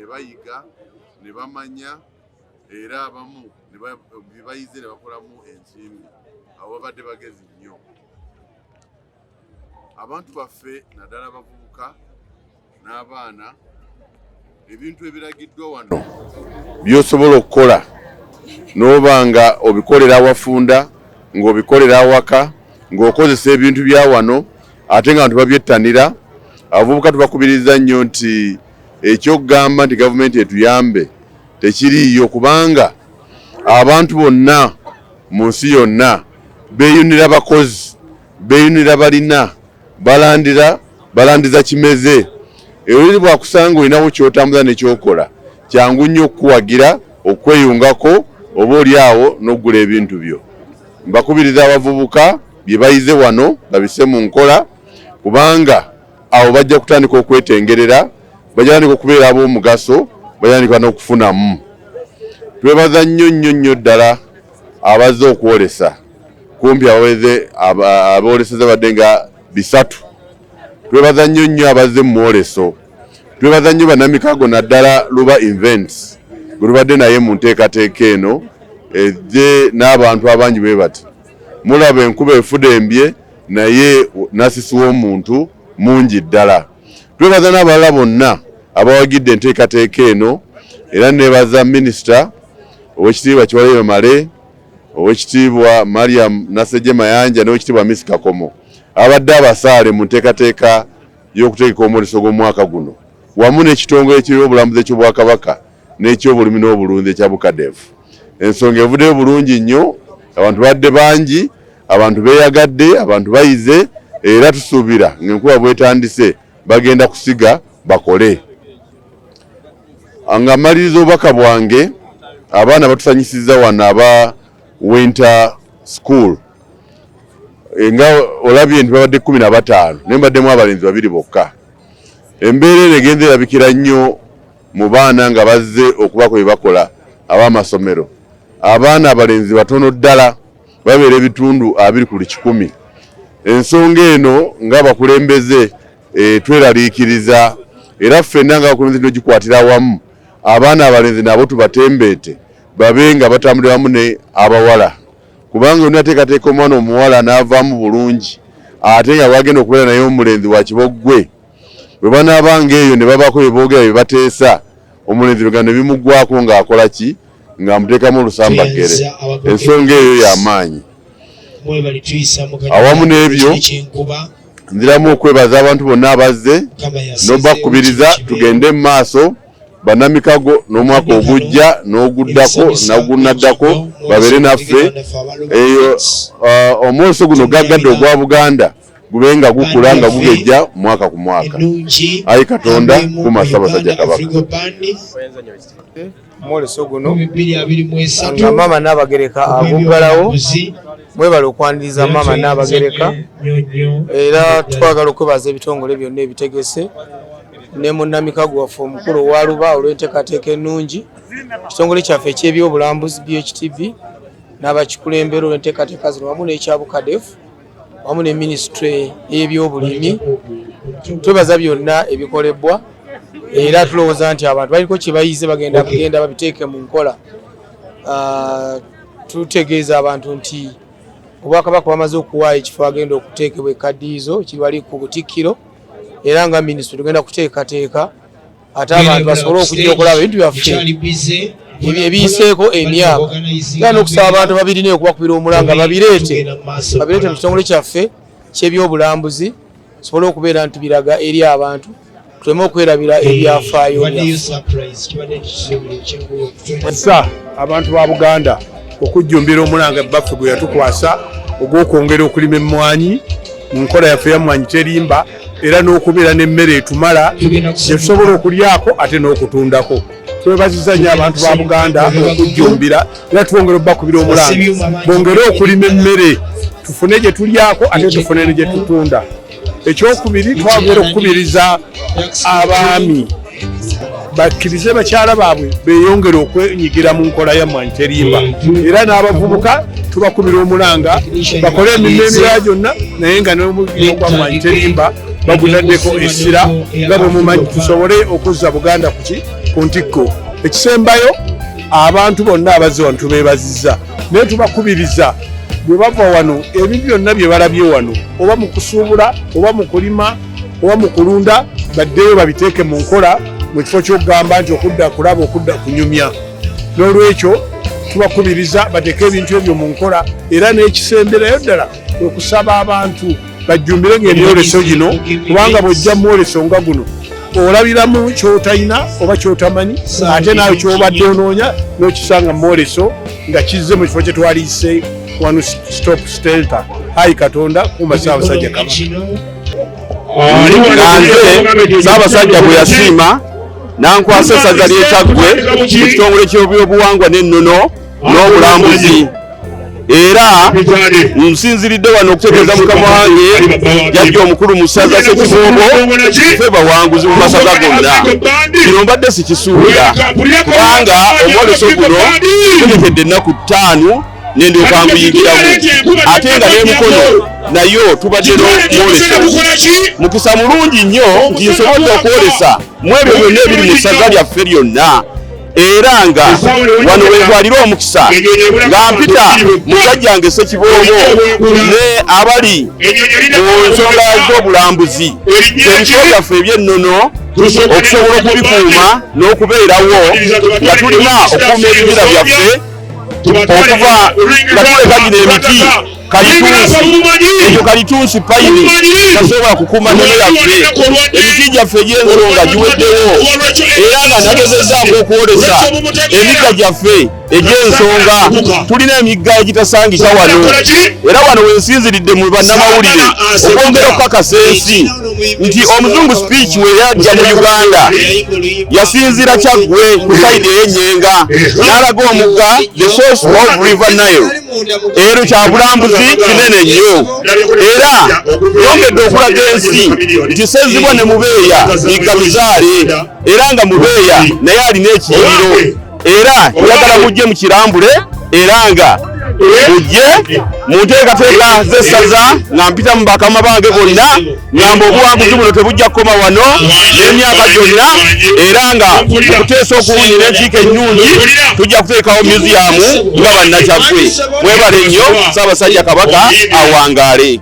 ne bayiga ne bamanya era abamu ne bayize ne bakolamu ensimbi abo babadde bagezi nnyo. Abantu baffe naddala abavubuka n'abaana ebintu ebiragiddwa wano by'osobola okukola n'oba nga obikolera awafunda ng'obikolera awaka ng'okozesa ebintu bya wano ate nga abantu babyettanira. Abavubuka tubakubiriza nnyo nti ekyokugamba nti gavumenti etuyambe tekiriiyo, kubanga abantu bonna mu nsi yonna beeyunira bakozi, beeyunira balina, balandiza kimeze. Oli bwakusanga olinawo kyotambuza nekyokola kyangu nnyo okukuwagira okweyungako oba oliawo n'oggula ebintu byo. Mbakubiriza abavubuka bye bayize wano babise mu nkola, kubanga awo bajja kutandika okwetengerera, bajja kutandika okubeera ab'omugaso, bajja kutandika n'okufunamu. Twebaza nnyo ddala abazze okwolesa, kumpi abooleseza badde nga 3. Twebaza nnyo abazze mu mwoleso. Twebaza nnyo bannamikago naddala Luba Events gwe naye mu nteekateeka eno ejje n'abantu abangi bwe bati. Mulaba enkuba efudembye naye nasisi w'omuntu mungi ddala. Twebaza n'abalala bonna abawagidde enteekateeka eno, era nebaza minisita ow'ekitiibwa Kiwalayo Male, ow'ekitiibwa Mariam Nasejje Mayanja n'ow'ekitiibwa Miss Kakomo abadde abasaale mu nteekateeka y'okutegeka omwoleso gw'omwaka guno, wamu n'ekitongole ky'ebyobulambuzi eky'Obwakabaka n'eky'obulimi n'obulunzi ekya Bogedde. Ensonga evuddeyo bulungi nnyo, abantu badde bangi, abantu beeyagadde, abantu bayize, era tusuubira ng'enkuba bwetandise bagenda kusiga bakole. Nga mmaliriza obubaka bwange, abaana batusanyisizza wano aba winter school. Nga olabye nti babadde 15 naye mbaddemu abalenzi 2 bokka. Embeera egenze erabikira nnyo mu baana nga bazze okubako bye bakola ab'amasomero. Abaana abalenzi batono ddala babeera ebitundu 20 ku 100. Ensonga eno ng'abakulembeze tweraliikiriza, era ffenna ng'abakulembeze tugikwatira awamu. Abaana abalenzi nabo tubatembeete babe nga batambulira wamu ne abawala, kubanga olina teekateeka omwana omuwala n'avaamu bulungi ate nga wagenda okubeera naye omulenzi wa kiboggwe, bwe banaabanga eyo ne babaako bye boogera bye bateesa, omulenzi bigano ne bimuggwako ng'akola ki, ng'amuteekamu olusambagere. Ensonga eyo y'amaanyi. Awamu n'ebyo nziramu okwebaza abantu bonna abazze n'obakubiriza tugende mu maaso. Bannamikago n'omwaka ogujja n'oguddako n'ogunaddako babeere naffe. Eyo omwoleso guno gaggadde ogwa Buganda gube nga gukula nga gugejja mwaka ku mwaka. Ayi Katonda kuuma Sabasajja Kabaka. Omwoleso guno nga Maama Nnabagereka aguggalawo, mwebale okwaniriza Maama Nnabagereka, era twagala okwebaza ebitongole byonna ebitegese ne munnamikago waffe omukulu owa Luba olw'enteekateeka ennungi, ekitongole kyaffe eky'ebyobulambuzi BHTV n'abakikulembera olw'enteekateeka zino wamu n'ekya Bogedde wamu ne minisitule y'ebyobulimi. Twebaza byonna ebikolebwa, era tulowooza nti abantu baliko kye bayize bagenda babiteeke mu nkola. Tutegeeza abantu nti Obwakabaka bamaze okuwaayo ekifo agenda okuteekebwa ekkaddiyizo kibali ku Butikkiro, era nga minisitule tugenda kuteekateeka ate abantu basobole okujja okulaba ebintu byaffe ebiyiseeko emyaka. Era n'okusaba abantu babirina okubakubira omulanga babireete mu kitongole kyaffe ky'ebyobulambuzi, tusobole okubeera nti biraga eri abantu, tuleme okwerabira ebyafaayo byaffe. Abantu ba Buganda okujjumbira omulanga baffe gwe yatukwasa ogw'okwongera okulima emmwanyi mu nkola yaffe y'emmwanyi terimba, era n'okubeera n'emmere etumala gyetusobola okulyako ate n'okutundako. Twebaziza nnyo abantu ba Buganda okujjumbira, era twongera obbakubira omulanga bongere okulima emmere tufune gye tulyako ate tufune ne gye tutunda. Ekyokubiri twagera okukubiriza abaami bakkirize bakyala baabwe beeyongere okwenyigira mu nkola y'emmwanyi terimba, era n'abavubuka tubakubira omulanga bakole emirimu emirala gyonna naye nga n'omulimo gwa mmwanyi terimba baguladdeko essira nga bwe mumanyi tusobole okuzza Buganda ku ntikko. Ekisembayo abantu bonna abazze wano tubeebazizza naye tubakubiriza bwe bava wano ebintu byonna bye balabye wano oba mu kusuubula oba mu kulima oba mu kulunda baddeyo babiteeke mu nkola mu kifo ky'okugamba nti okudda kulaba okudda kunyumya. N'olwekyo tubakubiriza bateeke ebintu ebyo mu nkola era n'ekisemberayo ddala okusaba abantu bajjumbire ng'emyoleso gino kubanga bw'ojja mwoleso nga guno olabiramu kyotalina oba kyotamanyi ate naawe kyobadde onoonya n'okisanga mwoleso nga kizze mu kifo kye twaliise wano stop stelter. Ayi Katonda Kuuma Sabasajja Kabaka. Nze Sabasajja bwe yasiima nankwasa essaza ly'Ekyaggwe mu kitongole ky'ebyobuwangwa n'ennono n'obulambuzi era nsinziridde wano okutegeeza mukama wange jjajja omukulu mu ssaza Ssekiboobo ffe bawanguzi mu masaza gonna. Kino mbadde sikisuubira kubanga omwoleso guno tulekedde ennaku 5 nendyoka nkuyingiramu ate nga n'emikono nayo tubadde n'omwoleso. Mukisa mulungi nnyo nti nsobodde okwolesa mu ebyo byonna ebiri mu ssaza lyaffe lyonna era nga wano wentwalira omukisa nga mpita musajja wange Ssekiboobo ne abali mu nsonga z'obulambuzi ebifo byaffe eby'ennono okusobola okubikuuma n'okubeerawo nga tulina okukuuma ebibira byaffe okuva nga tuleka gino emiti kalitunsi ekyo kalitunsi payini tasobola kukuuma nnono yaffe emiti gyaffe egy'ensonga giweddewo era nga nagezezzaako okwolesa emigga gyaffe egy'ensonga. Tulina emigga egitasangika wano era wano wensinziridde mu bannamawulire okwongera okukakasa ensi nti omuzungu speech we yajja mu Uganda yasinzira Kyaggwe ku sayidi ey'Ennyenga n'alaga omugga the source of river Nile. Ero kyabulambuzi kinene nnyo era yongedde okulaga ensi nti Sezibwa ne Mubeeya igaluzaale era nga Mubeeya naye alina ekiyiriro era yagala mujje mu kirambule era nga mujje mu nteekateeka z'essaza nga mpita mu bakama bange bonna ngamba obuwanguzi buno tebujja kukoma wano n'emyaka gyonna era nga okuteesa okuwunya n'enkiiko ennungi tujja kuteekawo museum nga bannakyaggwe. Mwebale nnyo. Sabasajja Kabaka awangaale.